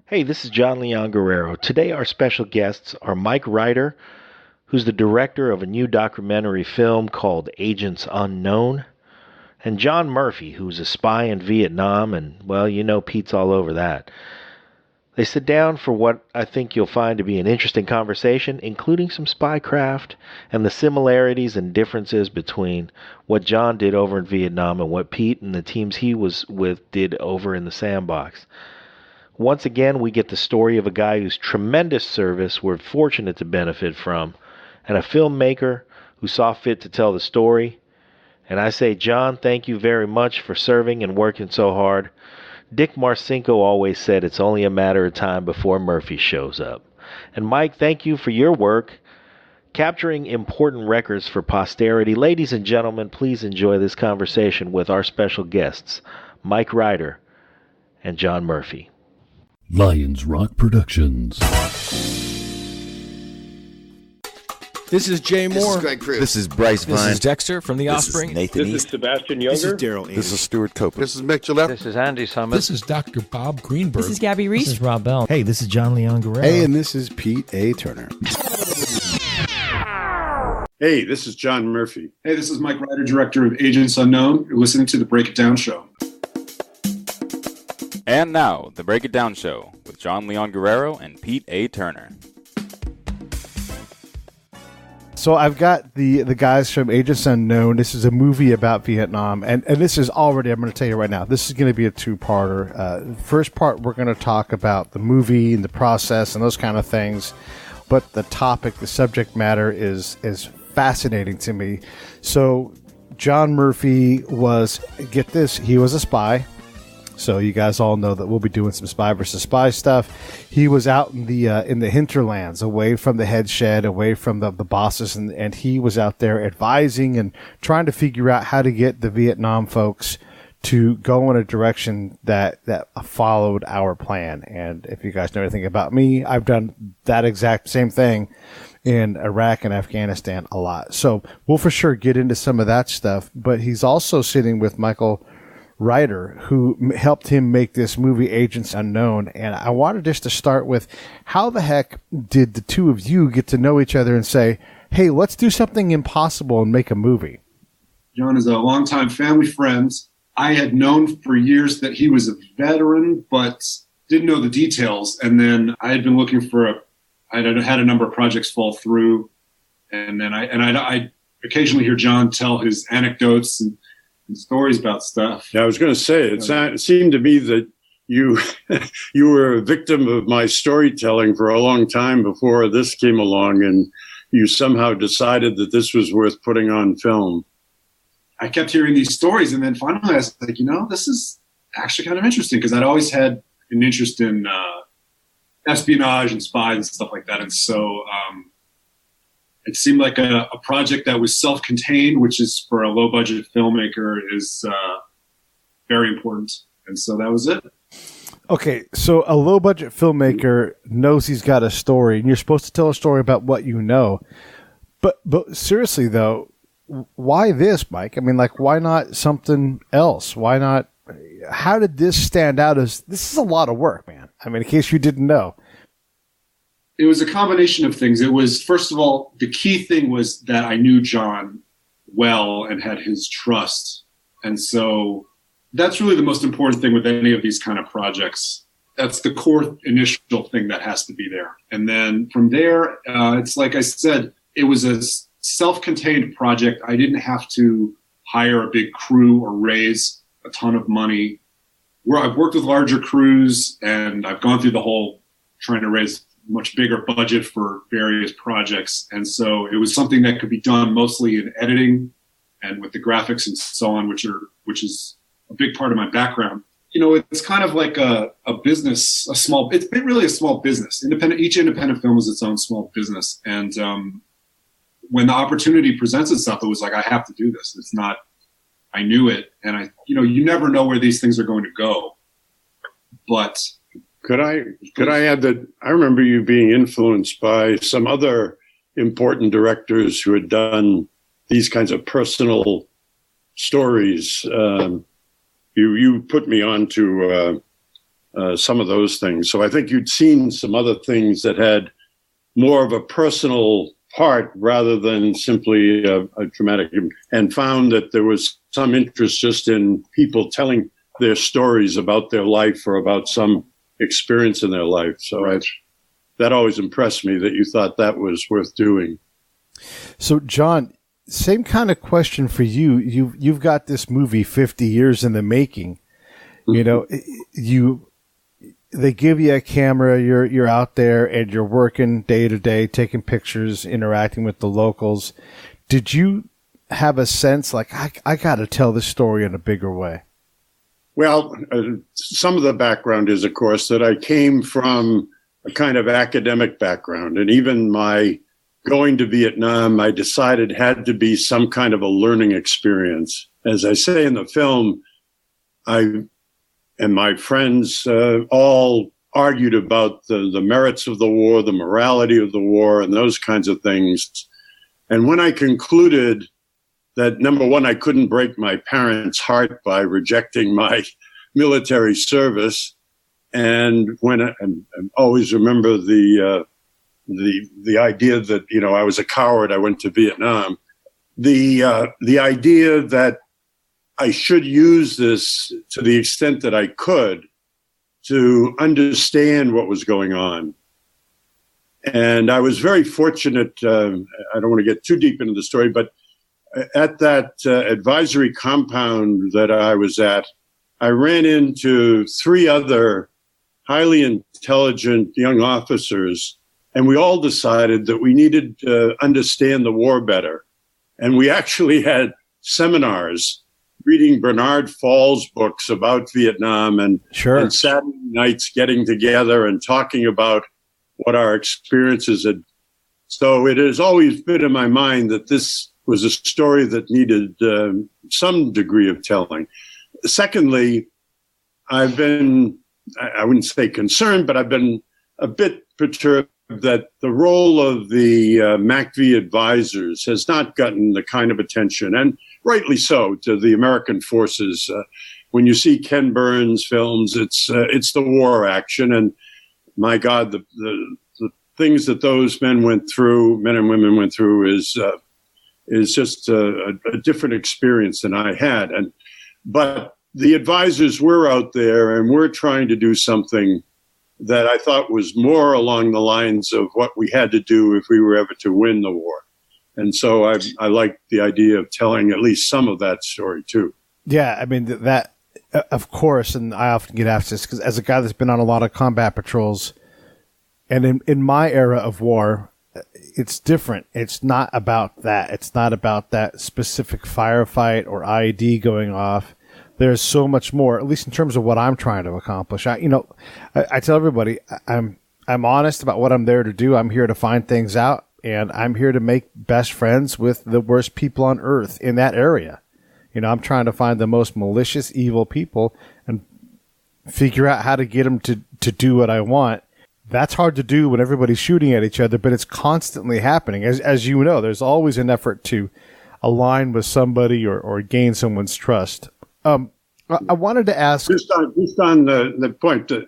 Hey, this is John Leon Guerrero. Today, our special guests are Mike Reiter, who's the director of a new documentary film called Agents Unknown, and John Murphy, who's a spy in Vietnam, and, well, you know Pete's all over that. They sit down for what I think you'll find to be an interesting conversation, including some spycraft and the similarities and differences between what John did over in Vietnam and what Pete and the teams he was with did over in the sandbox. Once again, we get the story of a guy whose tremendous service we're fortunate to benefit from, and a filmmaker who saw fit to tell the story. And I say, John, thank you very much for serving and working so hard. Dick Marcinko always said it's only a matter of time before Murphy shows up. And Mike, thank you for your work capturing important records for posterity. Ladies and gentlemen, please enjoy this conversation with our special guests, Mike Reiter and John Murphy. Lions Rock Productions. This is Jay Moore. This is Greg Crew. This is Bryce Vine. This is Dexter from The Offspring. This is Nathan This East. is Sebastian Younger. This is Daryl Andy. This is Stuart Copeland. This is Mick Gillette. This is Andy Summers. This is Dr. Bob Greenberg. This is Gabby Reese. This is Rob Bell. Hey, this is John Leon Guerrero. Hey, and this is Pete A. Turner. Hey, this is John Murphy. Hey, this is Mike Reiter, director of Agents Unknown. You're listening to The Break It Down Show. And now, The Break It Down Show with John Leon Guerrero and Pete A. Turner. So I've got the guys from Agents Unknown. This is a movie about Vietnam, and this is already, I'm going to tell you right now, this is going to be a two-parter. First part, we're going to talk about the movie and the process and those kind of things, but the topic, the subject matter is fascinating to me. So John Murphy was, get this, he was a spy. So you guys all know that we'll be doing some spy versus spy stuff. He was out in the hinterlands, away from the head shed, away from the bosses, and he was out there advising and trying to figure out how to get the Vietnam folks to go in a direction that followed our plan. And if you guys know anything about me, I've done that exact same thing in Iraq and Afghanistan a lot. So we'll for sure get into some of that stuff. But he's also sitting with Michael Reiter, who helped him make this movie Agents Unknown. And I wanted just to start with, how the heck did the two of you get to know each other and say, hey, let's do something impossible and make a movie? John is a longtime family friend. I had known for years that he was a veteran, but didn't know the details. And then I had been looking I had a number of projects fall through. And then I occasionally hear John tell his anecdotes and stories about stuff. Yeah, I was going to say, it seemed to me that you you were a victim of my storytelling for a long time before this came along, and you somehow decided that this was worth putting on film. I kept hearing these stories, and then finally I was like, this is actually kind of interesting, because I'd always had an interest in espionage and spies and stuff like that. And so it seemed like a project that was self-contained, which is for a low-budget filmmaker is very important. And so that was it. Okay, so a low-budget filmmaker knows he's got a story, and you're supposed to tell a story about what you know. But seriously, though, why this, Mike? I mean, why not something else? Why not? How did this stand out as, this is a lot of work, man. I mean, in case you didn't know. It was a combination of things. It was, first of all, the key thing was that I knew John well and had his trust. And so that's really the most important thing with any of these kind of projects. That's the core initial thing that has to be there. And then from there, it's like I said, it was a self-contained project. I didn't have to hire a big crew or raise a ton of money. I've worked with larger crews, and I've gone through the whole trying to raise much bigger budget for various projects. And so it was something that could be done mostly in editing and with the graphics and so on, which is a big part of my background. It's kind of like a business, it's been really a small business. Each independent film is its own small business. And when the opportunity presents itself, it was like, I have to do this. It's not, I knew it. And you never know where these things are going to go. But Could I add that I remember you being influenced by some other important directors who had done these kinds of personal stories. You put me on to some of those things. So I think you'd seen some other things that had more of a personal part rather than simply a traumatic, and found that there was some interest just in people telling their stories about their life or about some experience in their life. So that always impressed me that you thought that was worth doing. So, John, same kind of question for you. You've got this movie 50 years in the making. You know, they give you a camera, you're out there and you're working day to day, taking pictures, interacting with the locals. Did you have a sense like, I got to tell this story in a bigger way? Well, some of the background is, of course, that I came from a kind of academic background, and even my going to Vietnam, I decided had to be some kind of a learning experience. As I say in the film, I and my friends all argued about the merits of the war, the morality of the war, and those kinds of things. And when I concluded that, number one, I couldn't break my parents' heart by rejecting my military service, and when I always remember the idea that, you know, I was a coward, I went to Vietnam. The idea that I should use this to the extent that I could to understand what was going on. And I was very fortunate. I don't want to get too deep into the story, but at that advisory compound that I was at, I ran into 3 other highly intelligent young officers, and we all decided that we needed to understand the war better. And we actually had seminars reading Bernard Fall's books about Vietnam, and Saturday nights getting together and talking about what our experiences had. So it has always been in my mind that this was a story that needed some degree of telling. Secondly, I've been, I wouldn't say concerned, but I've been a bit perturbed that the role of the MACV advisors has not gotten the kind of attention, and rightly so, to the American forces. When you see Ken Burns films, it's the war action, and my God, the things that those men and women went through is just a different experience than I had. But the advisors were out there, and we're trying to do something that I thought was more along the lines of what we had to do if we were ever to win the war. And so I like the idea of telling at least some of that story too. Yeah, I mean, that, of course, and I often get asked this because as a guy that's been on a lot of combat patrols, and in my era of war, it's different. It's not about that. It's not about that specific firefight or IED going off. There's so much more, at least in terms of what I'm trying to accomplish. I tell everybody, I'm honest about what I'm there to do. I'm here to find things out, and I'm here to make best friends with the worst people on earth in that area. You know, I'm trying to find the most malicious, evil people and figure out how to get them to do what I want. That's hard to do when everybody's shooting at each other, but it's constantly happening. As you know, there's always an effort to align with somebody or gain someone's trust. I wanted to ask just on the point that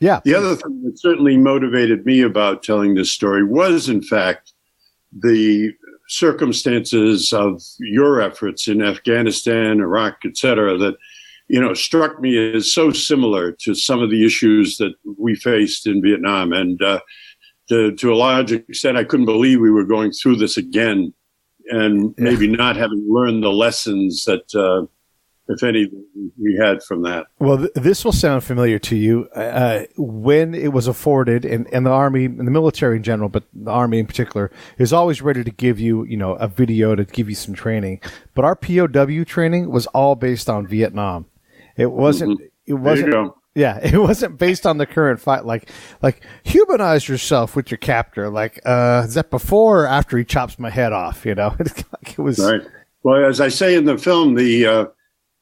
the other thing that certainly motivated me about telling this story was, in fact, the circumstances of your efforts in Afghanistan, Iraq, etc., that, you know, struck me as so similar to some of the issues that we faced in Vietnam. And to a large extent, I couldn't believe we were going through this again, and maybe not having learned the lessons that if any, we had from that. Well, this will sound familiar to you. When it was afforded, and the Army, and the military in general, but the Army in particular, is always ready to give you, a video to give you some training. But our POW training was all based on Vietnam. It wasn't. It wasn't. There you go. Yeah, it wasn't based on the current fight. Like humanize yourself with your captor. Like, is that before or after he chops my head off? It was right. Well, as I say in the film,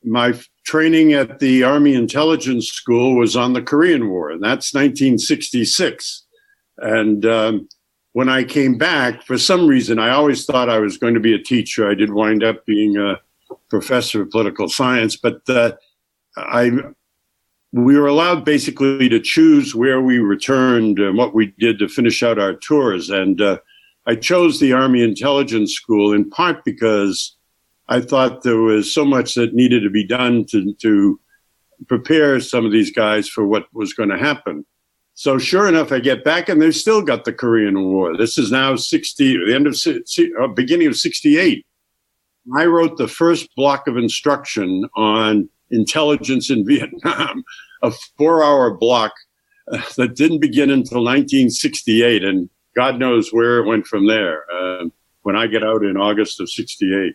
my training at the Army Intelligence School was on the Korean War, and that's 1966. And when I came back, for some reason, I always thought I was going to be a teacher. I did wind up being a professor of political science, but we were allowed basically to choose where we returned and what we did to finish out our tours. And I chose the Army Intelligence School in part because I thought there was so much that needed to be done to prepare some of these guys for what was going to happen. So sure enough, I get back and they've still got the Korean War. This is now beginning of 68. I wrote the first block of instruction on intelligence in Vietnam, a 4-hour block that didn't begin until 1968. And God knows where it went from there when I get out in August of 68.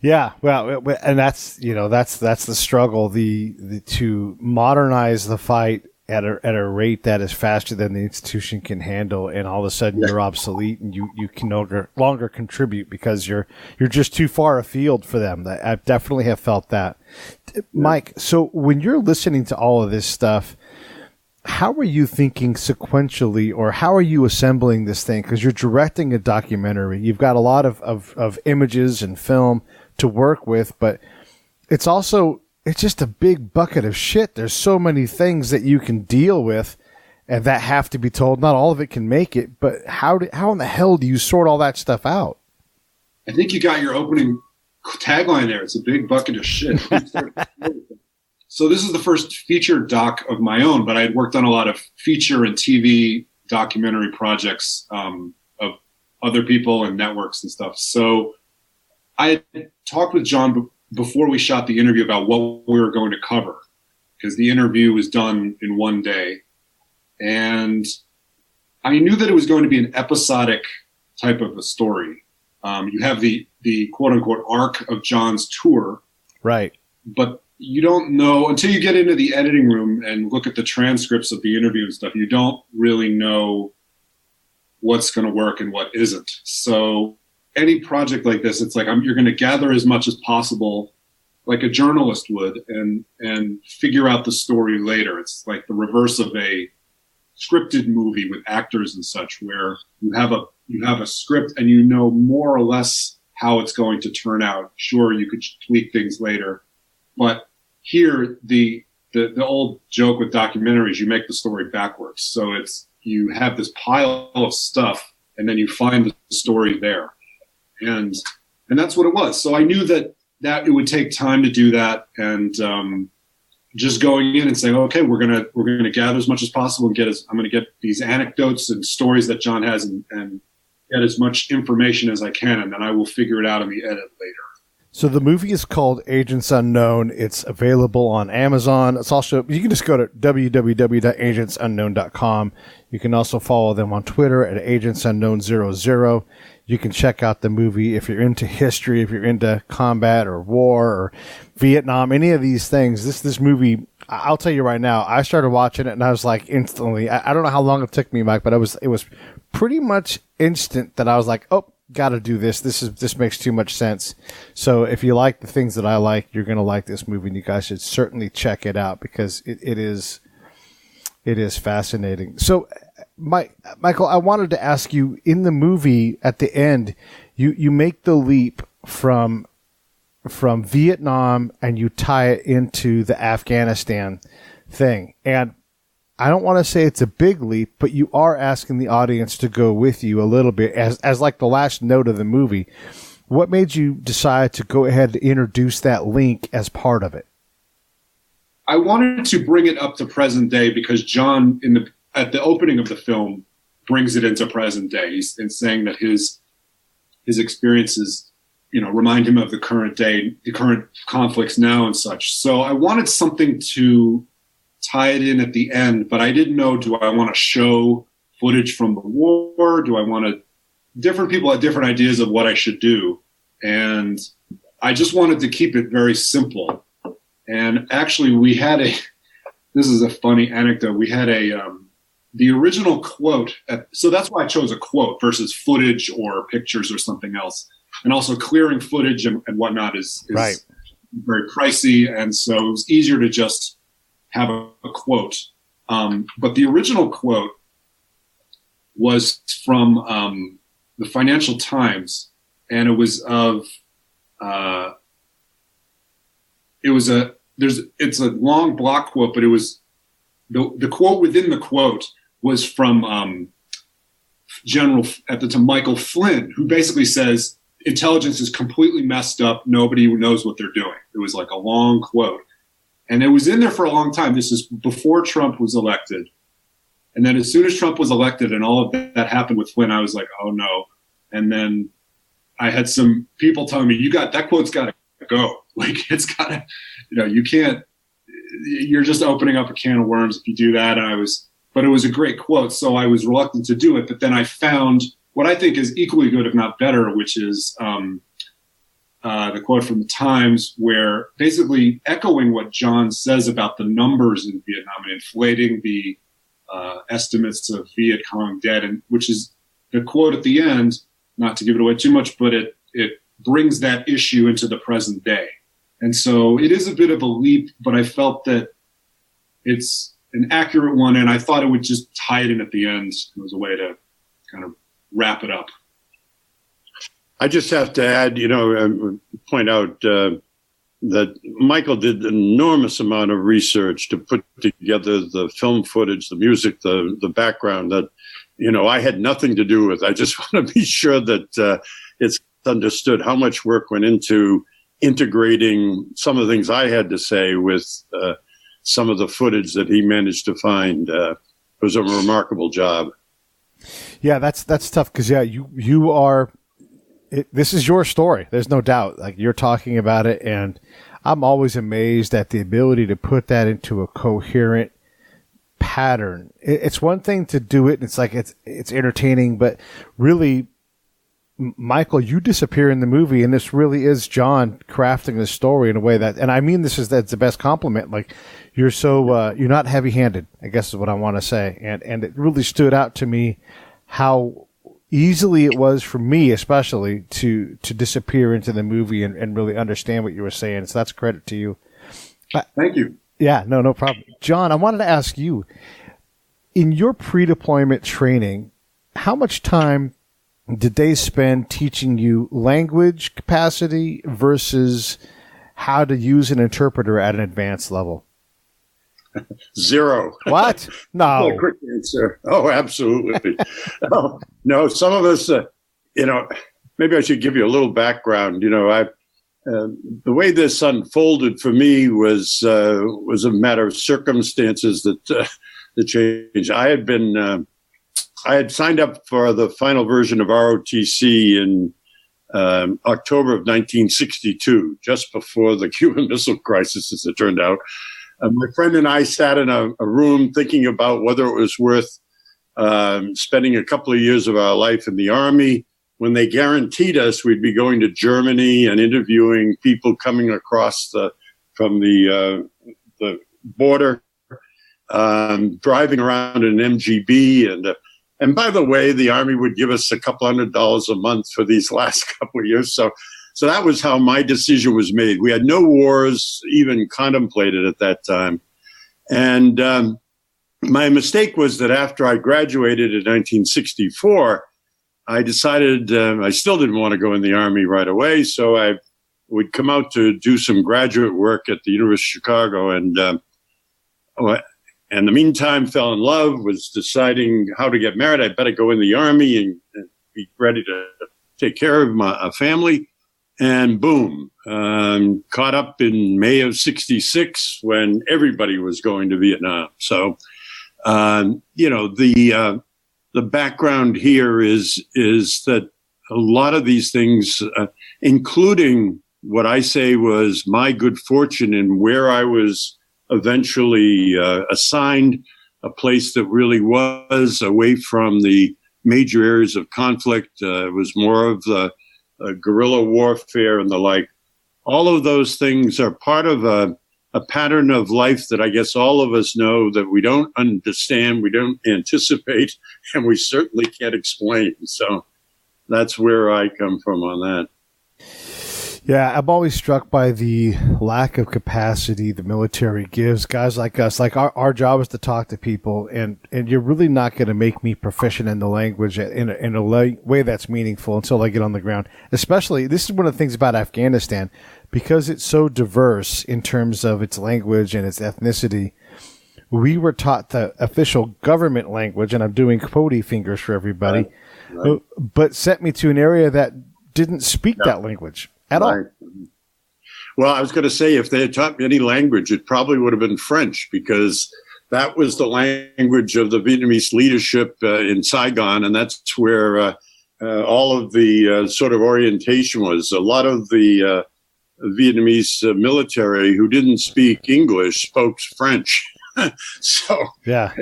Yeah, well, and that's the struggle, the to modernize the fight at a rate that is faster than the institution can handle, and all of a sudden you're obsolete and you can no longer contribute because you're just too far afield for them. I definitely have felt that. Mike, so when you're listening to all of this stuff, how are you thinking sequentially, or how are you assembling this thing? Because you're directing a documentary. You've got a lot of images and film to work with, but it's just a big bucket of shit. There's so many things that you can deal with and that have to be told. Not all of it can make it, but how in the hell do you sort all that stuff out? I think you got your opening tagline there. It's a big bucket of shit. So this is the first feature doc of my own, but I had worked on a lot of feature and TV documentary projects of other people and networks and stuff. So I had talked with John before we shot the interview about what we were going to cover, because the interview was done in one day. And I knew that it was going to be an episodic type of a story. You have the quote unquote arc of John's tour. Right. But you don't know until you get into the editing room and look at the transcripts of the interview and stuff. You don't really know what's going to work and what isn't. So any project like this, it's like you're going to gather as much as possible, like a journalist would, and figure out the story later. It's like the reverse of a scripted movie with actors and such, where you have a script and you know more or less how it's going to turn out. Sure, you could tweak things later, but here the old joke with documentaries, you make the story backwards. So you have this pile of stuff and then you find the story there. And that's what it was. So I knew that it would take time to do that, and just going in and saying, okay, we're gonna gather as much as possible and I'm gonna get these anecdotes and stories that John has and get as much information as I can, and then I will figure it out in the edit later. So the movie is called Agents Unknown. It's available on Amazon. It's also, you can just go to www.agentsunknown.com. You can also follow them on Twitter at AgentsUnknown00. You can check out the movie if you're into history, if you're into combat or war or Vietnam, any of these things. This movie, I'll tell you right now, I started watching it and I was like instantly, I don't know how long it took me, Mike, but it was pretty much instant that I was like, oh, got to do this. This makes too much sense. So if you like the things that I like, you're going to like this movie, and you guys should certainly check it out because it is fascinating. So, Michael, I wanted to ask you, in the movie at the end, you make the leap from Vietnam and you tie it into the Afghanistan thing. And I don't want to say it's a big leap, but you are asking the audience to go with you a little bit as like the last note of the movie. What made you decide to go ahead and introduce that link as part of it? I wanted to bring it up to present day because John, at the opening of the film, brings it into present day. He's saying that his experiences, remind him of the current day, the current conflicts now and such. So I wanted something to tie it in at the end, but I didn't know, do I want to show footage from the war? Do I want to... Different people had different ideas of what I should do. And I just wanted to keep it very simple. And actually this is a funny anecdote. We had the original quote. So that's why I chose a quote versus footage or pictures or something else. And also clearing footage and whatnot is right. Very pricey. And so it was easier to just have a quote. But the original quote was from the Financial Times, and it was it's a long block quote, but it was the quote within the quote was from General at the time Michael Flynn, who basically says intelligence is completely messed up. Nobody knows what they're doing. It was like a long quote, and it was in there for a long time. This is before Trump was elected, and then as soon as Trump was elected and all of that happened with Flynn, I was like, oh no. And then I had some people telling me, that quote's got to go. Like, it's got to, you can't, you're just opening up a can of worms if you do that. But it was a great quote, so I was reluctant to do it. But then I found what I think is equally good, if not better, which is the quote from the Times, where basically echoing what John says about the numbers in Vietnam and inflating the estimates of Viet Cong dead, and which is the quote at the end, not to give it away too much, but it brings that issue into the present day. And so it is a bit of a leap, but I felt that it's an accurate one, and I thought it would just tie it in at the end. It was a way to kind of wrap it up. I just have to add, point out that Michael did an enormous amount of research to put together the film footage, the music, the background that, I had nothing to do with. I just want to be sure that it's understood how much work went into integrating some of the things I had to say with some of the footage that he managed to find. It was a remarkable job. Yeah, that's tough because you are. This is your story. There's no doubt. Like, you're talking about it, and I'm always amazed at the ability to put that into a coherent pattern. It's one thing to do it, and it's like it's entertaining, but really, Michael, you disappear in the movie, and this really is John crafting the story in a way that, and I mean that's the best compliment. Like, you're so you're not heavy-handed, I guess is what I want to say, and it really stood out to me how easily it was for me, especially, to disappear into the movie and really understand what you were saying. So that's credit to you. Thank you. Yeah, no problem. John, I wanted to ask you, in your pre-deployment training, how much time did they spend teaching you language capacity versus how to use an interpreter at an advanced level? 0. What? No. A quick answer. Oh, absolutely. No, some of us, maybe I should give you a little background. The way this unfolded for me was a matter of circumstances that changed. I had signed up for the final version of ROTC in October of 1962, just before the Cuban Missile Crisis, as it turned out. My friend and I sat in a room thinking about whether it was worth spending a couple of years of our life in the Army, when they guaranteed us we'd be going to Germany and interviewing people coming across from the border, driving around in an MGB, and by the way, the Army would give us a couple $100 a month for these last couple of years. So that was how my decision was made. We had no wars even contemplated at that time. And my mistake was that after I graduated in 1964, I decided I still didn't want to go in the Army right away. So I would come out to do some graduate work at the University of Chicago. And in the meantime, fell in love, was deciding how to get married. I better go in the Army and be ready to take care of my family. And boom, caught up in May of '66 when everybody was going to Vietnam. So, the background here is that a lot of these things, including what I say was my good fortune in where I was eventually assigned, a place that really was away from the major areas of conflict. It was more of the guerrilla warfare and the like. All of those things are part of a pattern of life that I guess all of us know that we don't understand, we don't anticipate, and we certainly can't explain. So that's where I come from on that. Yeah, I'm always struck by the lack of capacity the military gives guys like us. Like our job is to talk to people, and you're really not going to make me proficient in the language in a way that's meaningful until I get on the ground. Especially, this is one of the things about Afghanistan, because it's so diverse in terms of its language and its ethnicity. We were taught the official government language, and I'm doing quotey fingers for everybody, right. But sent me to an area that didn't speak that language at all. Well, I was going to say, if they had taught me any language, it probably would have been French, because that was the language of the Vietnamese leadership in Saigon, and that's where all of the sort of orientation was. A lot of the Vietnamese military who didn't speak English spoke French. So yeah,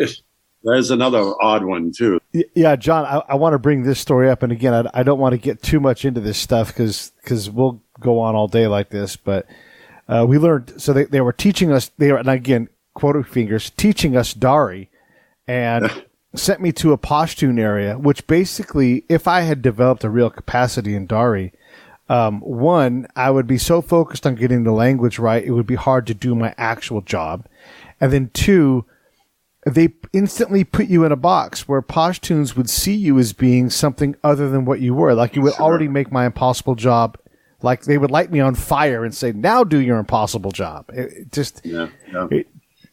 there's another odd one, too. Yeah, John, I want to bring this story up. And again, I don't want to get too much into this stuff because we'll go on all day like this. But we learned, so they were teaching us, and again, quote fingers, teaching us Dari, and sent me to a Pashtun area, which basically, if I had developed a real capacity in Dari, one, I would be so focused on getting the language right, it would be hard to do my actual job. And then two, they instantly put you in a box where Pashtuns would see you as being something other than what you were. Like, you would already make my impossible job. Like, they would light me on fire and say, now do your impossible job.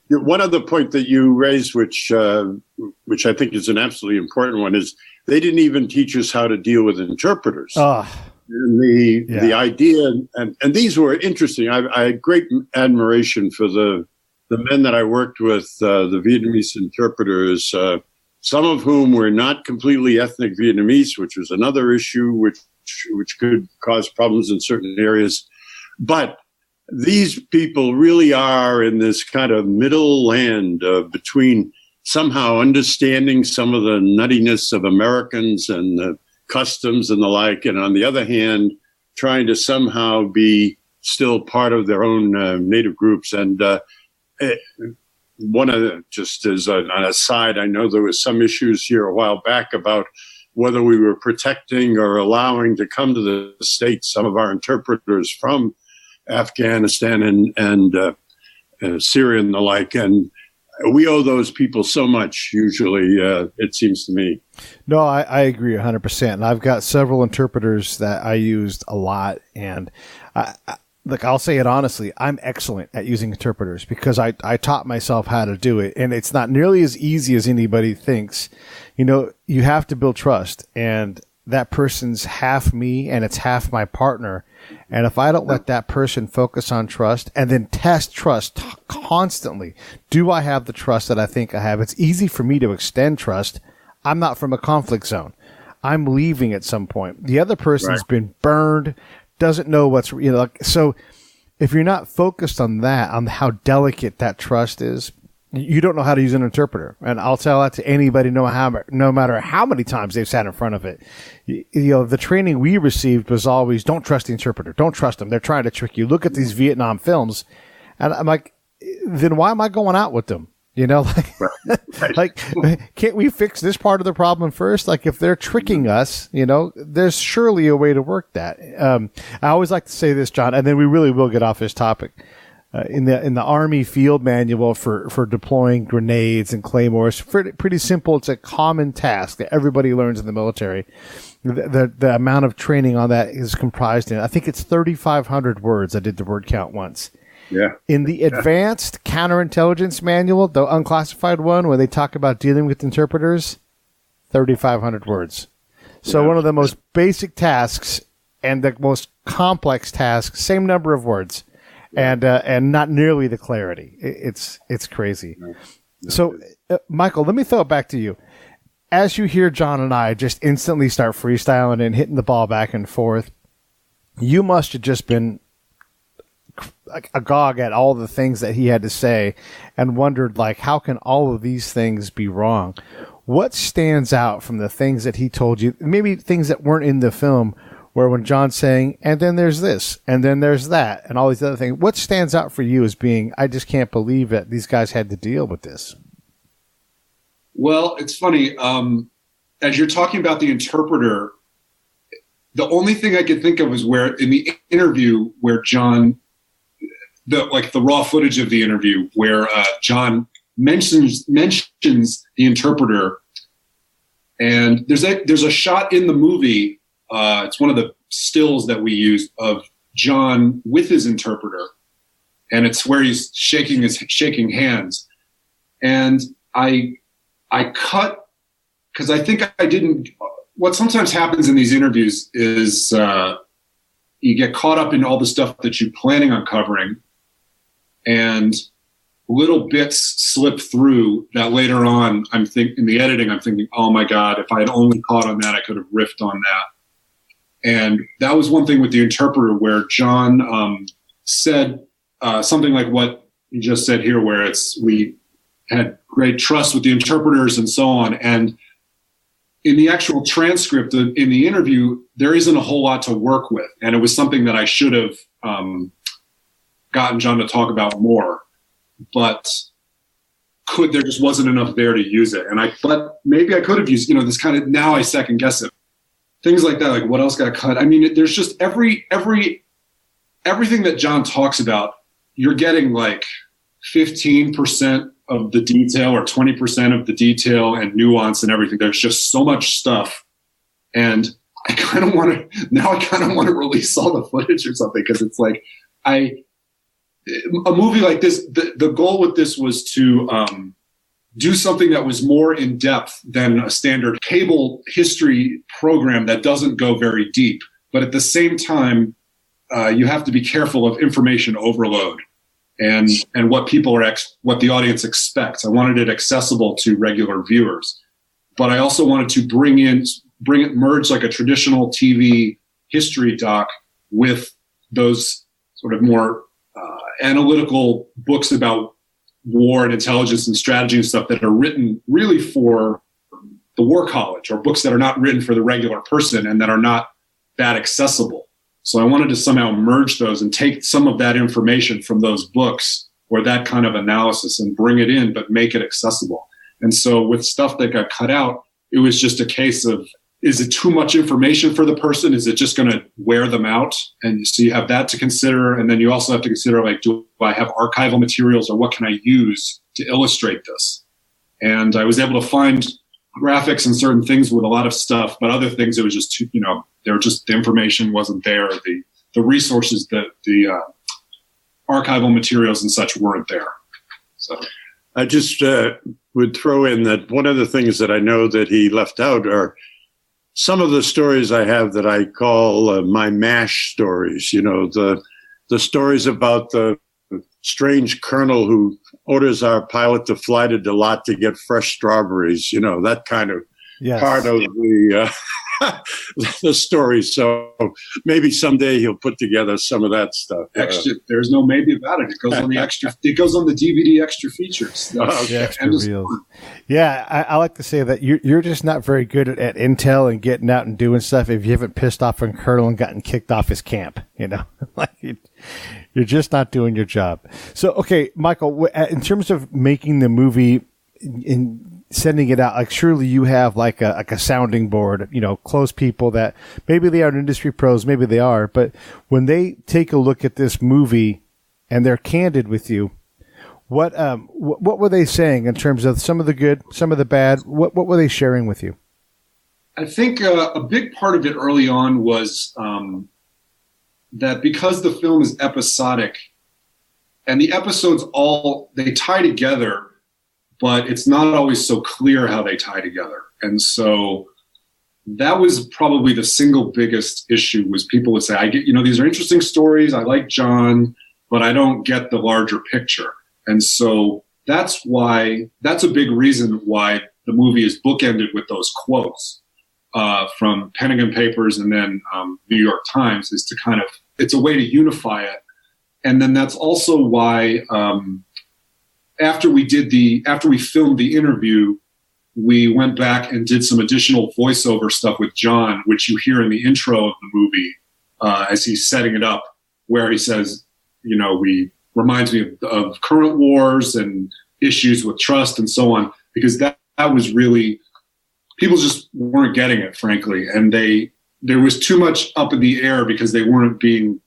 One other point that you raised, which I think is an absolutely important one, is they didn't even teach us how to deal with interpreters. And the idea, and these were interesting. I had great admiration for the men that I worked with, the Vietnamese interpreters, some of whom were not completely ethnic Vietnamese, which was another issue which could cause problems in certain areas. But these people really are in this kind of middle land between somehow understanding some of the nuttiness of Americans and the customs and the like, and on the other hand, trying to somehow be still part of their own native groups. And just as an aside, I know there was some issues here a while back about whether we were protecting or allowing to come to the States some of our interpreters from Afghanistan and Syria and the like. And we owe those people so much, usually, it seems to me. No, I agree 100%. And I've got several interpreters that I used a lot. And look, I'll say it honestly, I'm excellent at using interpreters because I taught myself how to do it. And it's not nearly as easy as anybody thinks. You know, you have to build trust. And that person's half me and it's half my partner. And if I don't let that person focus on trust and then test trust constantly, do I have the trust that I think I have? It's easy for me to extend trust. I'm not from a conflict zone. I'm leaving at some point. The other person's been burned, doesn't know what's, so if you're not focused on that, on how delicate that trust is, you don't know how to use an interpreter. And I'll tell that to anybody, no matter how many times they've sat in front of it. The training we received was always, don't trust the interpreter. Don't trust them. They're trying to trick you. Look at these Vietnam films. And I'm like, then why am I going out with them? Like, can't we fix this part of the problem first? Like, if they're tricking us, there's surely a way to work that. I always like to say this, John, and then we really will get off this topic. In the Army field manual for deploying grenades and claymores, pretty simple. It's a common task that everybody learns in the military. The amount of training on that is comprised in, I think it's 3,500 words. I did the word count once. Yeah. In the advanced counterintelligence manual, the unclassified one, where they talk about dealing with interpreters, 3,500 words. So one of the most basic tasks and the most complex tasks, same number of words. And not nearly the clarity. It's crazy. No. So, Michael, let me throw it back to you. As you hear John and I just instantly start freestyling and hitting the ball back and forth, you must have just been agog at all the things that he had to say and wondered, like, how can all of these things be wrong? What stands out from the things that he told you, maybe things that weren't in the film, where when John's saying, and then there's this, and then there's that, and all these other things, what stands out for you as being, I just can't believe that these guys had to deal with this? Well, it's funny. As you're talking about the interpreter, the only thing I could think of is where in the interview where John, the raw footage of the interview where John mentions the interpreter, and there's a shot in the movie. It's one of the stills that we used of John with his interpreter, and it's where he's shaking hands, and I cut because I think I didn't. What sometimes happens in these interviews is you get caught up in all the stuff that you're planning on covering, and little bits slip through that later on. In the editing, I'm thinking, oh my God, if I had only caught on that, I could have riffed on that. And that was one thing with the interpreter where John said something like what you just said here, where we had great trust with the interpreters and so on. And in the actual transcript, in the interview, there isn't a whole lot to work with. And it was something that I should have gotten John to talk about more. But there just wasn't enough there to use it. But maybe I could have used, this kind of, now I second guess it. Things like that, like what else got cut? I mean, there's just everything that John talks about, you're getting like 15% of the detail or 20% of the detail and nuance and everything. There's just so much stuff. And I kind of want to release all the footage or something, because it's like, a movie like this, the goal with this was to do something that was more in depth than a standard cable history program that doesn't go very deep. But at the same time, you have to be careful of information overload and what what the audience expects. I wanted it accessible to regular viewers, but I also wanted to merge like a traditional TV history doc with those sort of more analytical books about war and intelligence and strategy and stuff that are written really for the war college, or books that are not written for the regular person and that are not that accessible. So I wanted to somehow merge those and take some of that information from those books or that kind of analysis and bring it in, but make it accessible. And so with stuff that got cut out, it was just a case of, is it too much information for the person? Is it just going to wear them out? And so you have that to consider. And then you also have to consider, like, do I have archival materials, or what can I use to illustrate this? And I was able to find graphics and certain things with a lot of stuff, but other things, it was just too, the information wasn't there. The resources, the archival materials and such weren't there. So I just would throw in that one of the things that I know that he left out are some of the stories I have that I call my MASH stories, the stories about the strange colonel who orders our pilot to fly to Dalat to get fresh strawberries, that kind of part of the story. So maybe someday he'll put together some of that stuff. There's no maybe about it. It goes on the extra. It goes on the DVD extra features. Extra reels. Yeah, I like to say that you're just not very good at intel and getting out and doing stuff if you haven't pissed off a colonel and gotten kicked off his camp. Like you're just not doing your job. So, okay, Michael, in terms of making the movie in sending it out, like surely you have like a sounding board, close people that maybe they aren't industry pros, maybe they are, but when they take a look at this movie and they're candid with you, what were they saying in terms of some of the good, some of the bad? What were they sharing with you? I think a big part of it early on was that because the film is episodic and the episodes they tie together, but it's not always so clear how they tie together. And so that was probably the single biggest issue, was people would say, I get, these are interesting stories. I like John, but I don't get the larger picture. And so that's a big reason why the movie is bookended with those quotes from Pentagon Papers and then New York Times, is to kind of, it's a way to unify it. And then that's also why, after we filmed the interview, we went back and did some additional voiceover stuff with John, which you hear in the intro of the movie as he's setting it up, where he says, reminds me of current wars and issues with trust and so on, because that was really, people just weren't getting it, frankly. And they there was too much up in the air because they weren't being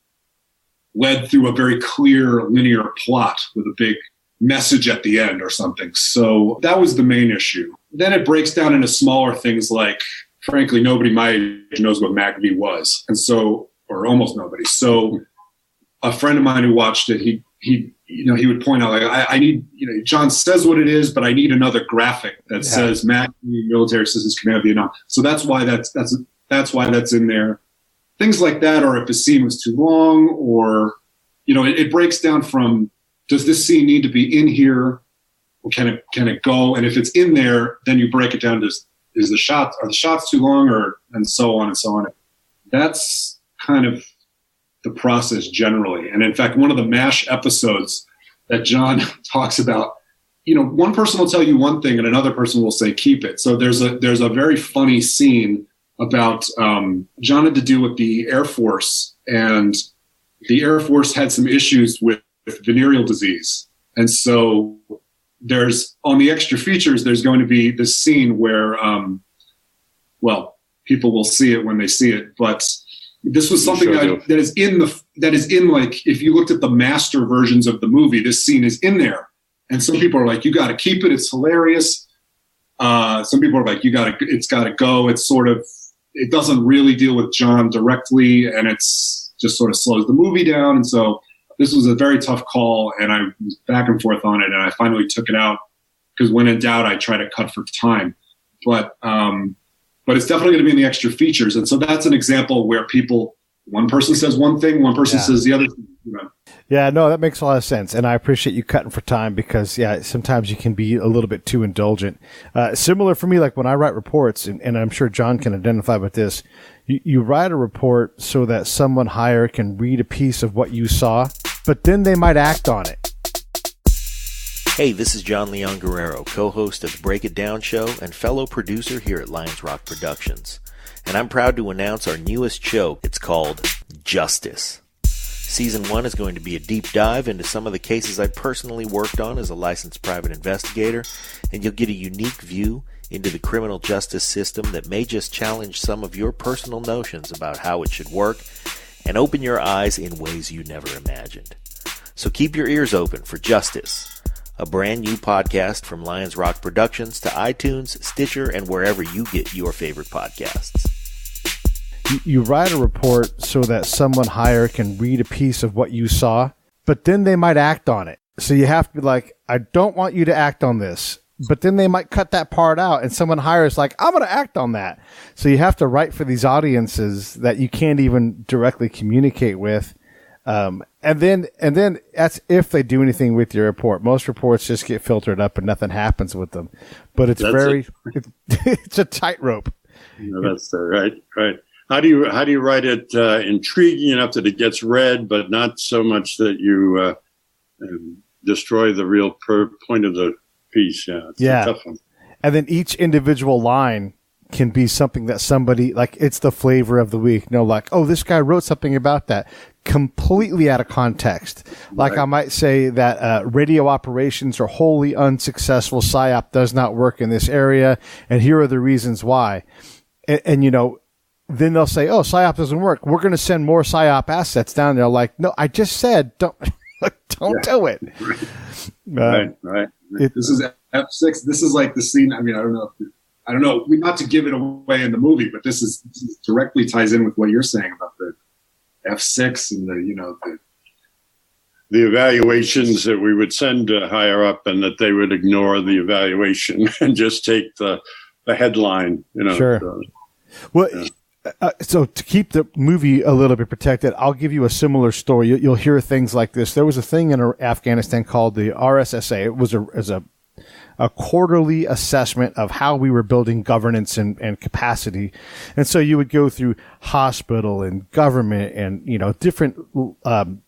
led through a very clear linear plot with a big message at the end or something. So that was the main issue. Then it breaks down into smaller things like, frankly, nobody my age knows what MACV was. And so, or almost nobody. So a friend of mine who watched it, he would point out, like, I need, John says what it is, but I need another graphic that says MACV, Military Assistance Command Vietnam. So that's why that's why that's in there. Things like that, or if a scene was too long, or, it breaks down from, does this scene need to be in here, or can it go? And if it's in there, then you break it down to, are the shots too long, and so on and so on. That's kind of the process generally. And in fact, one of the MASH episodes that John talks about, one person will tell you one thing and another person will say, keep it. So there's a very funny scene about John had to do with the Air Force, and the Air Force had some issues with venereal disease. And so there's, on the extra features, there's going to be this scene where, people will see it when they see it, but this was something that is in like, if you looked at the master versions of the movie, this scene is in there. And some people are like, you got to keep it. It's hilarious. Some people are like, it's got to go. It's sort of, it doesn't really deal with John directly, and it's just sort of slows the movie down. And so this was a very tough call, and I was back and forth on it, and I finally took it out because when in doubt, I try to cut for time. But it's definitely going to be in the extra features. And so that's an example where one person says one thing, one person says the other thing. Yeah, no, that makes a lot of sense. And I appreciate you cutting for time because, sometimes you can be a little bit too indulgent. Similar for me, like when I write reports, and I'm sure John can identify with this, you write a report so that someone higher can read a piece of what you saw, but then they might act on it. Hey, this is John Leon Guerrero, co-host of the Break It Down Show and fellow producer here at Lions Rock Productions. And I'm proud to announce our newest show. It's called Justice. Season 1 is going to be a deep dive into some of the cases I personally worked on as a licensed private investigator, and you'll get a unique view into the criminal justice system that may just challenge some of your personal notions about how it should work and open your eyes in ways you never imagined. So keep your ears open for Justice, a brand new podcast from Lions Rock Productions to iTunes, Stitcher, and wherever you get your favorite podcasts. You write a report so that someone higher can read a piece of what you saw, but then they might act on it. So you have to be like, I don't want you to act on this. But then they might cut that part out, and someone higher is like, I'm going to act on that. So you have to write for these audiences that you can't even directly communicate with. And then that's if they do anything with your report. Most reports just get filtered up and nothing happens with them. But it's it's a tightrope. That's right. How do you write it intriguing enough that it gets read, but not so much that you destroy the real point of the piece? It's a tough one. And then each individual line can be something that somebody, like, it's the flavor of the week. Like, oh, this guy wrote something about that completely out of context. Like, right. I might say that radio operations are wholly unsuccessful. PSYOP does not work in this area, and here are the reasons why. And then they'll say, oh, PSYOP doesn't work. We're going to send more PSYOP assets down there. Like, no, I just said, don't do it. Right. This is F6. This is like the scene. I mean, I don't know. Not to give it away in the movie, but this directly ties in with what you're saying about the F6 and the evaluations that we would send higher up, and that they would ignore the evaluation and just take the headline. Sure. So to keep the movie a little bit protected, I'll give you a similar story. You'll hear things like this. There was a thing in Afghanistan called the RSSA. It was a quarterly assessment of how we were building governance and capacity. And so you would go through hospital and government and,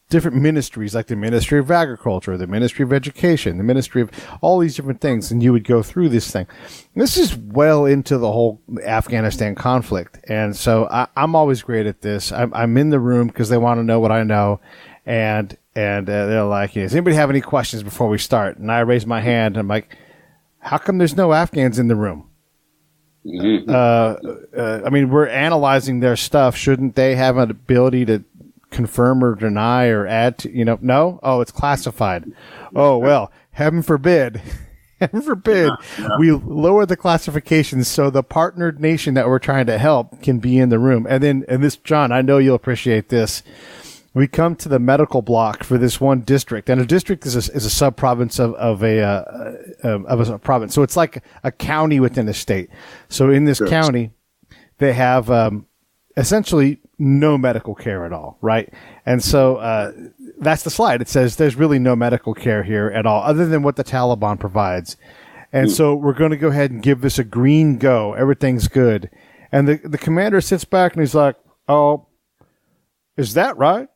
different ministries, like the Ministry of Agriculture, the Ministry of Education, the Ministry of all these different things. And you would go through this thing. This is well into the whole Afghanistan conflict. And so I'm always great at this. I'm in the room because they want to know what I know. And they're like, does anybody have any questions before we start? And I raise my hand and I'm like, how come there's no Afghans in the room? I mean, we're analyzing their stuff. Shouldn't they have an ability to confirm or deny or add to, no? Oh, it's classified. Oh, well, heaven forbid. Heaven forbid we lower the classifications so the partnered nation that we're trying to help can be in the room. And this, John, I know you'll appreciate this. We come to the medical block for this one district, and a district is a sub-province of a province. So it's like a county within a state. So in this county, they have essentially no medical care at all, right? And so that's the slide. It says there's really no medical care here at all, other than what the Taliban provides. And so we're going to go ahead and give this a green go. Everything's good. And the commander sits back and he's like, "Oh, is that right?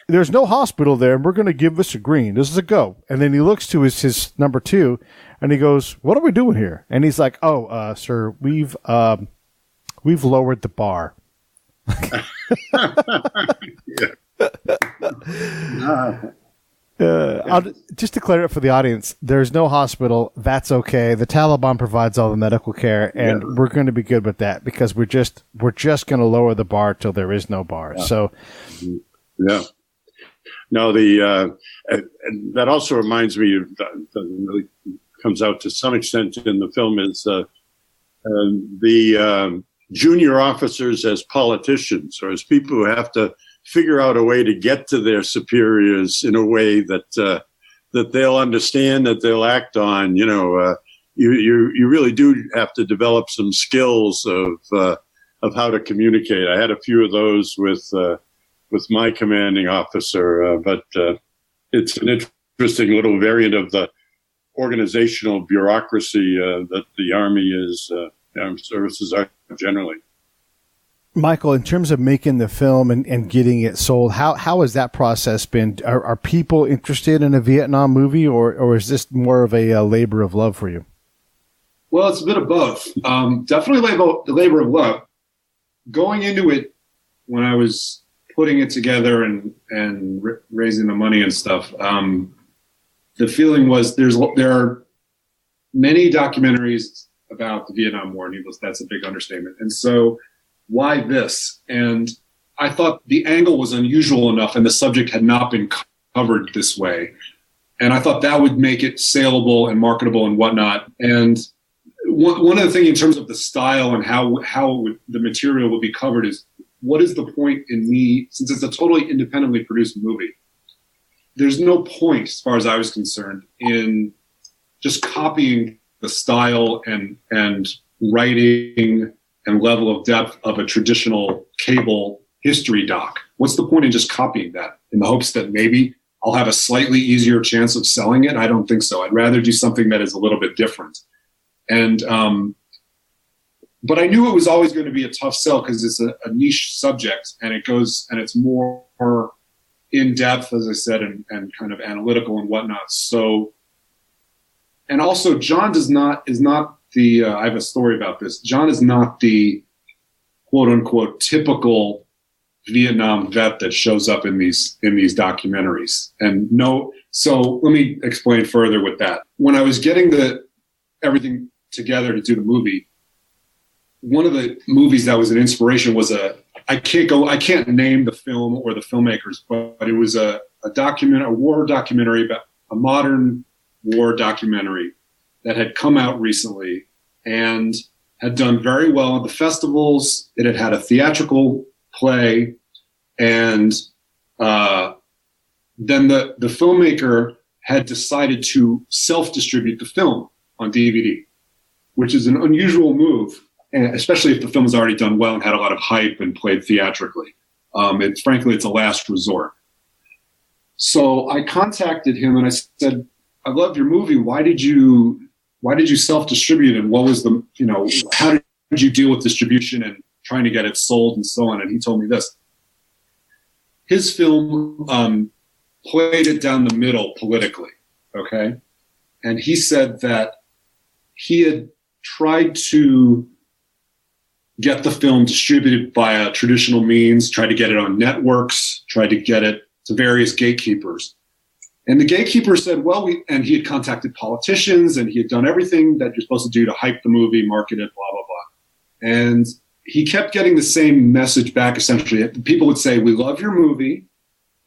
There's no hospital there, and we're going to give this a green. This is a go." And then he looks to his number 2, and he goes, "What are we doing here?" And he's like, "Oh, sir, we've lowered the bar." Just to clear up for the audience, there's no hospital. That's okay. The Taliban provides all the medical care, and we're going to be good with that because we're just going to lower the bar till there is no bar. So. Yeah. No, that also reminds me of doesn't really comes out to some extent in the film is the junior officers as politicians or as people who have to figure out a way to get to their superiors in a way that they'll understand, that they'll act on. You really do have to develop some skills of how to communicate. I had a few of those with my commanding officer, but it's an interesting little variant of the organizational bureaucracy that the Army armed services are generally. Michael, in terms of making the film and getting it sold, how has that process been? Are people interested in a Vietnam movie, or is this more of a labor of love for you? Well, it's a bit of both. Definitely labor of love. Going into it, when I was putting it together and raising the money and stuff, the feeling was there are many documentaries about the Vietnam War. Needless, that's a big understatement. And so, why this? And I thought the angle was unusual enough, and the subject had not been covered this way. And I thought that would make it saleable and marketable and whatnot. And one of the things in terms of the style and how the material will be covered is, what is the point in me, since it's a totally independently produced movie, there's no point, as far as I was concerned, in just copying the style and writing and level of depth of a traditional cable history doc. What's the point in just copying that in the hopes that maybe I'll have a slightly easier chance of selling it? I don't think so. I'd rather do something that is a little bit different. And but I knew it was always going to be a tough sell because it's a niche subject, and it's more in depth, as I said, and kind of analytical and whatnot. So, and also John is not the, I have a story about this. John is not the quote unquote typical Vietnam vet that shows up in these documentaries. And no, so let me explain further with that. When I was getting everything together to do the movie, one of the movies that was an inspiration was I can't name the film or the filmmakers, but it was a war documentary about a modern war documentary that had come out recently and had done very well at the festivals. It had a theatrical play, and then the filmmaker had decided to self-distribute the film on DVD, which is an unusual move, especially if the film has already done well and had a lot of hype and played theatrically. Frankly, it's a last resort. So I contacted him and I said, "I love your movie. Why did you self-distribute, and what was how did you deal with distribution and trying to get it sold and so on?" And he told me this. His film played it down the middle politically, okay? And he said that he had tried to get the film distributed via traditional means, tried to get it on networks, tried to get it to various gatekeepers. And the gatekeeper said, well, and he had contacted politicians and he had done everything that you're supposed to do to hype the movie, market it, blah, blah, blah. And he kept getting the same message back, essentially. People would say, we love your movie,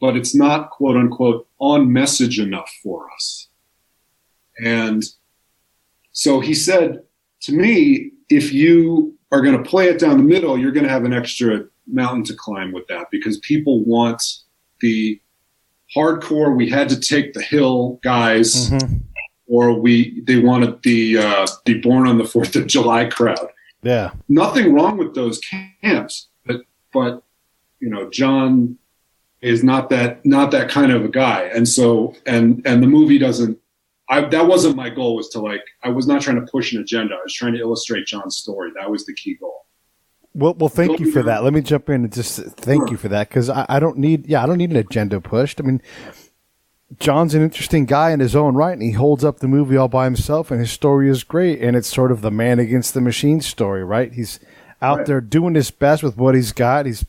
but it's not, quote unquote, on message enough for us. And so he said to me, if you are going to play it down the middle, you're going to have an extra mountain to climb with that, because people want the hardcore, we had to take the hill guys, or they wanted the Born on the 4th of July crowd. Yeah. Nothing wrong with those camps, but John is not that kind of a guy. And so, and the movie doesn't, that wasn't my goal, was to I was not trying to push an agenda. I was trying to illustrate John's story. That was the key goal. Well, thank you for that. Let me jump in and just thank you for that, because I don't need an agenda pushed. I mean, John's an interesting guy in his own right, and he holds up the movie all by himself, and his story is great, and it's sort of the man against the machine story, right? He's out there doing his best with what he's got. He's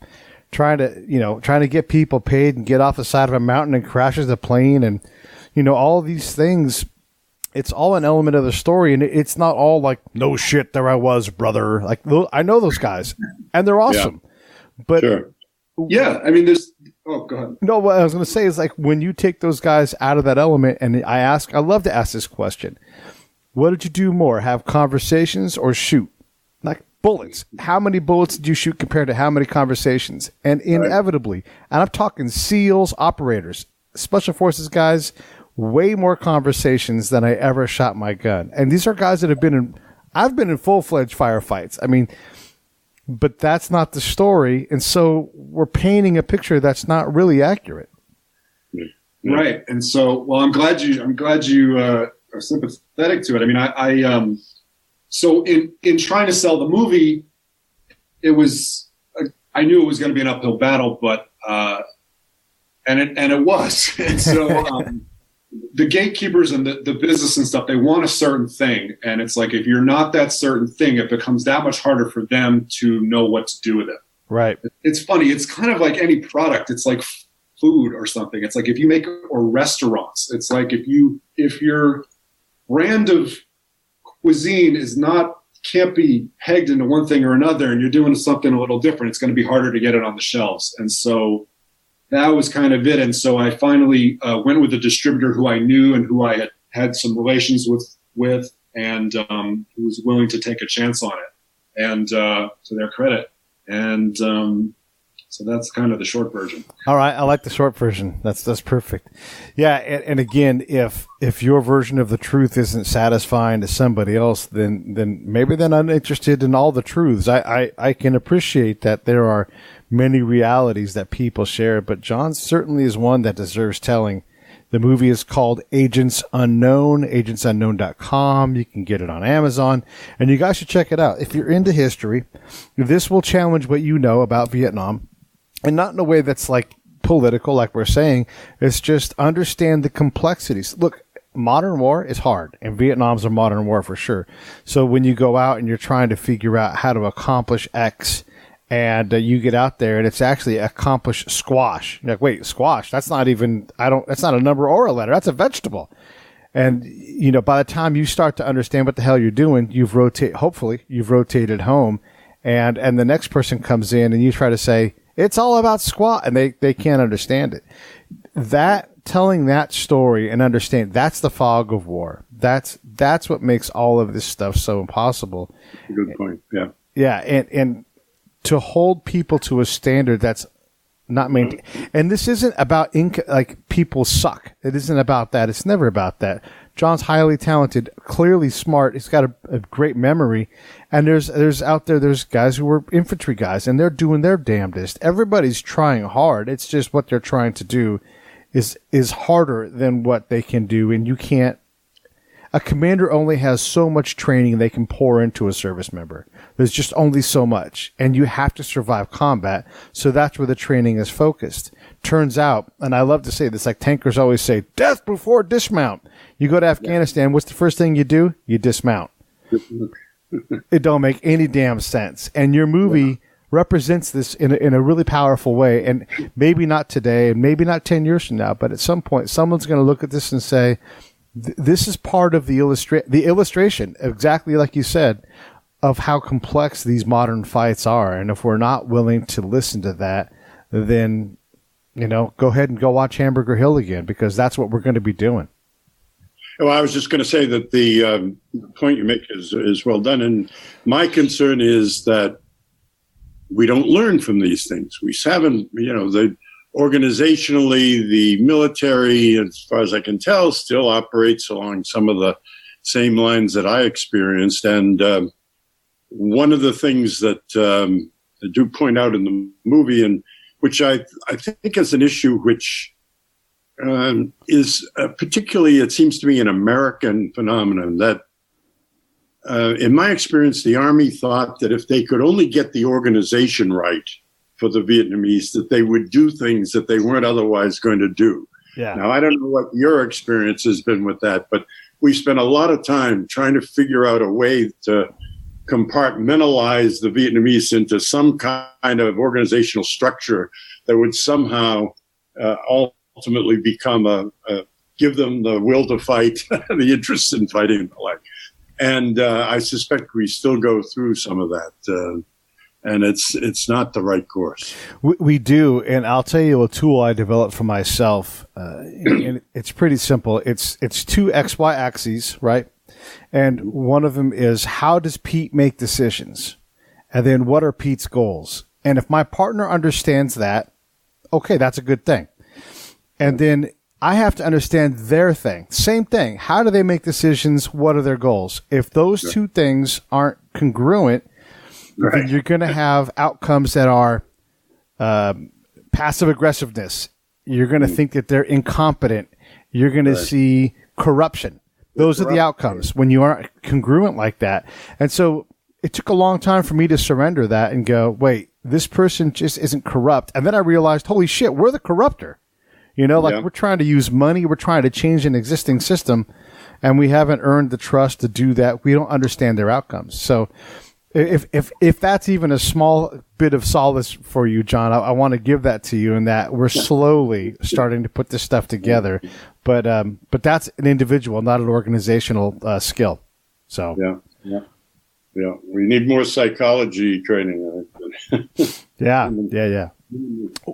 trying to get people paid and get off the side of a mountain and crashes the plane, and all these things. It's all an element of the story, and it's not all like, no shit, there I was, brother. Like, I know those guys, and they're awesome. Yeah. But sure. Yeah, I mean, there's. Oh, go ahead. No, what I was going to say is, like, when you take those guys out of that element, and I love to ask this question: what did you do more, have conversations or shoot? Like bullets. How many bullets did you shoot compared to how many conversations? And inevitably, and I'm talking SEALs, operators, special forces guys. Way more conversations than I ever shot my gun. And these are guys that I've been in full-fledged firefights. I mean, but that's not the story. And so we're painting a picture that's not really accurate. Right. And so, well, I'm glad you are sympathetic to it. I mean, so in trying to sell the movie, it was, I knew it was going to be an uphill battle, but, and it was. And so, the gatekeepers and the business and stuff, they want a certain thing. And it's like, if you're not that certain thing, it becomes that much harder for them to know what to do with it. Right. It's funny. It's kind of like any product. It's like food or something. It's like if you make, or restaurants, it's like if your brand of cuisine can't be pegged into one thing or another, and you're doing something a little different, it's going to be harder to get it on the shelves. And so that was kind of it. And so I finally went with a distributor who I knew and who I had some relations with and who was willing to take a chance on it, and to their credit. And so that's kind of the short version. All right. I like the short version. That's perfect. Yeah. And again, if your version of the truth isn't satisfying to somebody else, then maybe they're not interested in all the truths. I can appreciate that there are many realities that people share, but John certainly is one that deserves telling. The movie is called Agents Unknown, agentsunknown.com. You can get it on Amazon, and you guys should check it out. If you're into history, this will challenge what you know about Vietnam, and not in a way that's like political, like we're saying. It's just understand the complexities. Look, modern war is hard, and Vietnam's a modern war for sure. So when you go out and you're trying to figure out how to accomplish X, and you get out there and it's actually accomplish squash. You're like, wait, squash? That's not even, that's not a number or a letter. That's a vegetable. And, by the time you start to understand what the hell you're doing, hopefully you've rotated home, and the next person comes in and you try to say, it's all about squash, and they can't understand it. Telling that story and understand, that's the fog of war. That's what makes all of this stuff so impossible. Good point. Yeah. Yeah. And to hold people to a standard that's not maintained. And this isn't about people suck. It isn't about that. It's never about that. John's highly talented, clearly smart. He's got a great memory. And there's guys who are infantry guys, and they're doing their damnedest. Everybody's trying hard. It's just what they're trying to do is harder than what they can do. And you can't. A commander only has so much training they can pour into a service member. There's just only so much, and you have to survive combat. So that's where the training is focused. Turns out, and I love to say this, like tankers always say, death before dismount. You go to Afghanistan, what's the first thing you do? You dismount. It don't make any damn sense. And your movie represents this in a really powerful way. And maybe not today, and maybe not 10 years from now, but at some point, someone's going to look at this and say, this is part of the illustration, exactly like you said, of how complex these modern fights are. And if we're not willing to listen to that, then, go ahead and go watch Hamburger Hill again, because that's what we're going to be doing. Well, I was just going to say that the point you make is well done. And my concern is that we don't learn from these things. We haven't, organizationally, the military, as far as I can tell, still operates along some of the same lines that I experienced. And one of the things that I do point out in the movie, and which I think is an issue which is particularly, it seems to me, an American phenomenon, that in my experience, the Army thought that if they could only get the organization right for the Vietnamese, that they would do things that they weren't otherwise going to do. Yeah. Now, I don't know what your experience has been with that, but we spent a lot of time trying to figure out a way to compartmentalize the Vietnamese into some kind of organizational structure that would somehow ultimately become give them the will to fight, the interest in fighting and the like. And I suspect we still go through some of that. And it's not the right course. We do, and I'll tell you a tool I developed for myself. And it's pretty simple. It's two XY axes, right? And one of them is, how does Pete make decisions? And then what are Pete's goals? And if my partner understands that, okay, that's a good thing. And then I have to understand their thing. Same thing. How do they make decisions? What are their goals? If those two things aren't congruent, then you're going to have outcomes that are passive aggressiveness. You're going to think that they're incompetent. You're going to see corruption. Those are the outcomes when you aren't congruent like that. And so it took a long time for me to surrender that and go, wait, this person just isn't corrupt. And then I realized, holy shit, we're the corruptor. We're trying to use money. We're trying to change an existing system, and we haven't earned the trust to do that. We don't understand their outcomes. So if that's even a small bit of solace for you, John, I want to give that to you, in that we're slowly starting to put this stuff together. But that's an individual, not an organizational skill. So yeah. We need more psychology training. Yeah.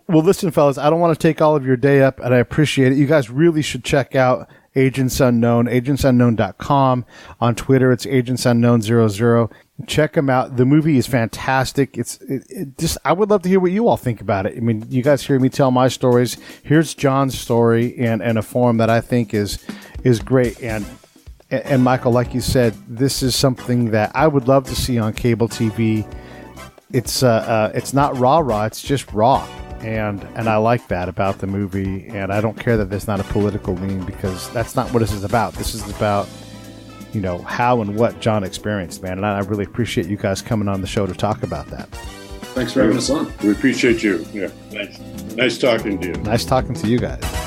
Well, listen, fellas, I don't want to take all of your day up, and I appreciate it. You guys really should check out Agents Unknown, agentsunknown.com. On Twitter, it's agentsunknown00. Check them out. The movie is fantastic. I would love to hear what you all think about it. I mean, you guys hear me tell my stories. Here's John's story in a form that I think is great. And Michael, like you said, this is something that I would love to see on cable TV. It's not rah-rah, it's just raw. And I like that about the movie. And I don't care that there's not a political lean, because that's not what this is about. This is about, how and what John experienced, man. And I really appreciate you guys coming on the show to talk about that. Thanks for having us on. We appreciate you. Yeah, nice talking to you. Nice talking to you guys.